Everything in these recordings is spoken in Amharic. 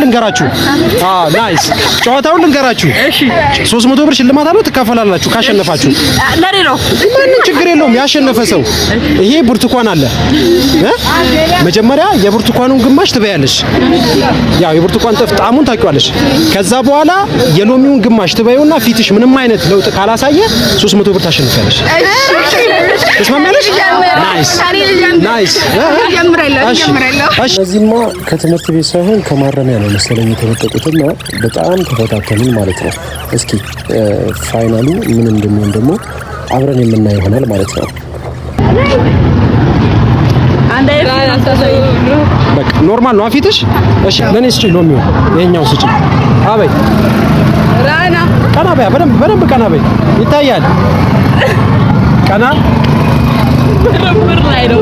ልንገራችሁ። ናይስ ጨዋታውን ልንገራችሁ። እሺ 300 ብር ሽልማት አለው ትካፈላላችሁ ካሸነፋችሁ። ለኔ ነው ምንም ችግር የለውም። ያሸነፈ ሰው ይሄ ብርቱካን አለ መጀመሪያ የብርቱካኑን ግማሽ ትበያለሽ። ያው የብርቱካን ጣዕሙን ታውቂዋለሽ። ከዛ በኋላ የሎሚውን ግማሽ ትበዩና ፊትሽ ምንም አይነት ለውጥ ካላሳየ 300 ብር ታሸንፊያለሽ። ተስማማለሽ? ናይስ እዚህማ ከትምህርት ቤት ሳይሆን ከማረሚያ ነው መሰለኝ የተለቀቁትና በጣም ተፈታተኑን ማለት ነው። እስኪ ፋይናሉ ምን እንደሚሆን ደግሞ አብረን የምናየው ይሆናል ማለት ነው። በቃ ኖርማል ነው አፊትሽ። እሺ ለኔ ስጪ ሎሚው ይሄኛው ስጪ። አበይ ራና ቀና በያ በደንብ ቀና በይ ይታያል። ቀና ምርምር ላይ ነው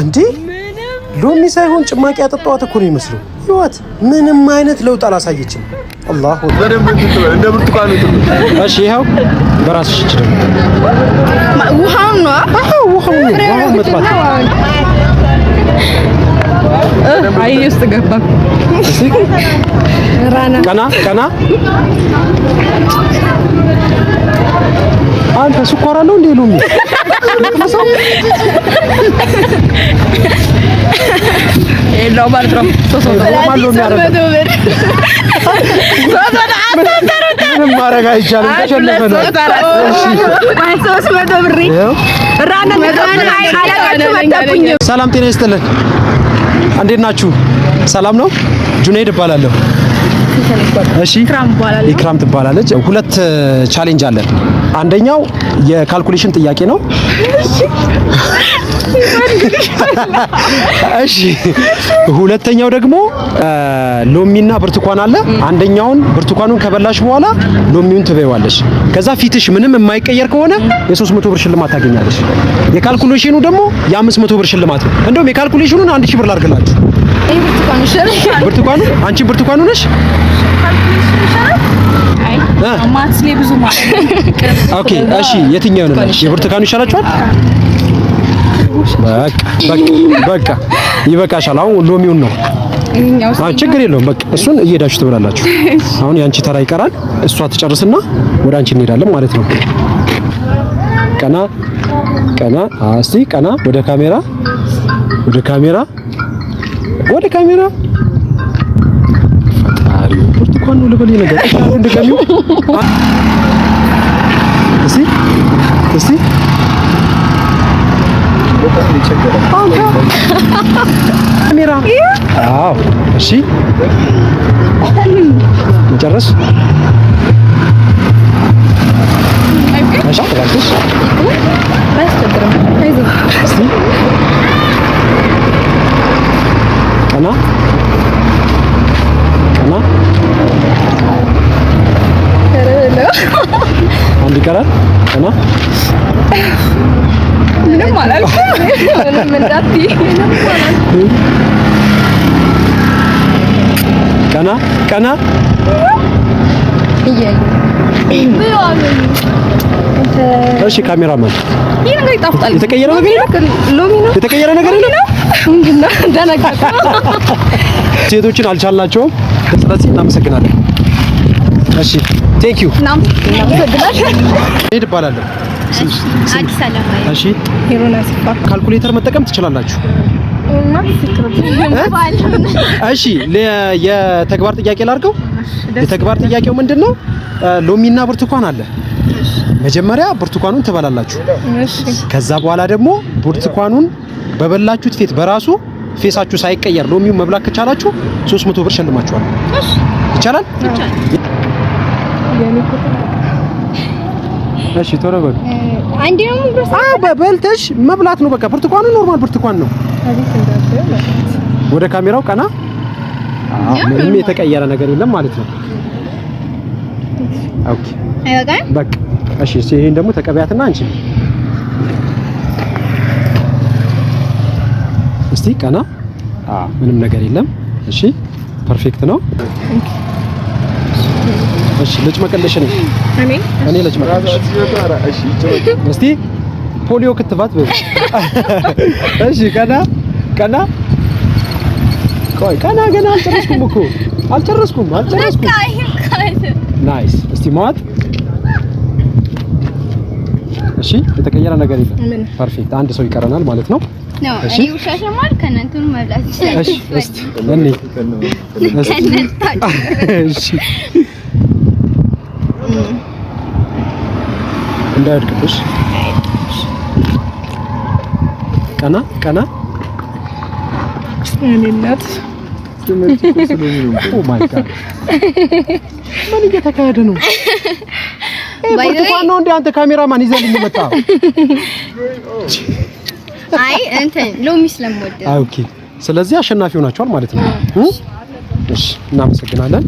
እንዴ? ሎሚ ሳይሆን ጭማቂ ያጠጣዋት እኮ ነው የሚመስለው። ህይወት ምንም አይነት ለውጥ አላሳየችም። አላሁ በደንብ እንደ ብርቱካን ነው። እሺ ይሄው በራስሽ እጅ ደግሞ ውሃው ነው። ውሃው መጥባት አይ ውስጥ ገባ። እሺ ቀና አንተ ስኳር አለው እንዴ ሎሚ? ኤሎ ባልትሮም ምንም ማድረግ አይቻልም። ተሸነፈ ነው። ሰላም ጤና ይስጥልን። እንዴት ናችሁ? ሰላም ነው። ጁኔድ እባላለሁ። እሺ ኢክራም ትባላለች። ሁለት ቻሌንጅ አለን። አንደኛው የካልኩሌሽን ጥያቄ ነው። እሺ ሁለተኛው ደግሞ ሎሚና ብርቱካን አለ። አንደኛውን ብርቱካኑን ከበላሽ በኋላ ሎሚውን ትበይዋለሽ። ከዛ ፊትሽ ምንም የማይቀየር ከሆነ የ300 ብር ሽልማት ታገኛለሽ። የካልኩሌሽኑ ደግሞ የ500 ብር ሽልማት ነው። እንደውም የካልኩሌሽኑን 1000 ብር ላድርግላችሁ። ብርቱካኑ አንቺ ብርቱካኑ ነሽ? ማትስ ላይ ብዙ ኦኬ እሺ የትኛው ነው? የብርቱካኑ ይሻላችኋል? በቃ ይበቃሻል። አሁን ሎሚውን ነው። ችግር የለውም። በቃ እሱን እየሄዳችሁ ትበላላችሁ። አሁን ያንቺ ተራ ይቀራል። እሷ ትጨርስና ወደ አንቺ እንሄዳለን ማለት ነው። ቀና እስቲ ቀና ወደ ካሜራ ፈጣሪ ብርቱካን ነው ልበል ነገር እንደገሚው እስቲ ካሜራ አዎ እሺ መጨረስ ቀና አንድ ይቀራል። ቀና ምንም አላልኩም። ምንም እንዳትዪ። ቀና እሺ ካሜራማን ይሄ ነገር ይጣፍጣል። የተቀየረ ነገር ሎሚ ነው። የተቀየረ ነገር የለም። ምንድነው? ደነገጥኩ። ሴቶችን አልቻልናቸውም። ስለዚህ እናመሰግናለን። እሺ ቴንክ ዩ እናመሰግናለን። ሄድ እባላለሁ። አዲስ አለም። እሺ ካልኩሌተር መጠቀም ትችላላችሁ። እሺ የተግባር ጥያቄ ላድርገው። የተግባር ጥያቄው ምንድነው? ሎሚና ብርቱካን አለ። መጀመሪያ ብርቱካኑን ትበላላችሁ። ከዛ በኋላ ደግሞ ብርቱካኑን በበላችሁት ፊት በራሱ ፌሳችሁ ሳይቀየር ሎሚውን መብላት ከቻላችሁ 300 ብር ሸልማችኋል። ይቻላል? እሺ ቶሎ በል። አንዴ ነው በልተሽ መብላት ነው በቃ። ብርቱካኑ ኖርማል ብርቱካን ነው። ወደ ካሜራው ቀና። ምንም የተቀየረ ነገር የለም ማለት ነው። ኦኬ በቃ እሺ። ይሄን ደግሞ ተቀበያትና አንቺ እስቲ ቀና። ምንም ነገር የለም። እሺ ፐርፌክት ነው። እሺ ልጅ መቀለሽ ነው። እኔ ልጅ መቀለሽ። እስቲ ፖሊዮ ክትባት በይ። እሺ ቀና ቆይ ገና አልጨረስኩም። ናይስ። እስቲ ማዋጥ። እሺ የተቀየረ ነገር የለም። ፐርፌክት። አንድ ሰው ይቀረናል ማለት ነው። እሺ ውሻሽማል ከነንቱን መብላት ይችላል። እሺ እስቲ ለኔ እሺ እንዳይወድቅሽ ቀና እኔነት ኦ ማይ ጋድ ምን እየተካሄደ ነው? ብርቱካን ነው እንደ አንተ ካሜራማን ይዘልኝ መጣ። አይ እንትን ሎሚ ስለምወድ። ኦኬ ስለዚህ አሸናፊ ሆናችኋል ማለት ነው። እሺ እናመሰግናለን።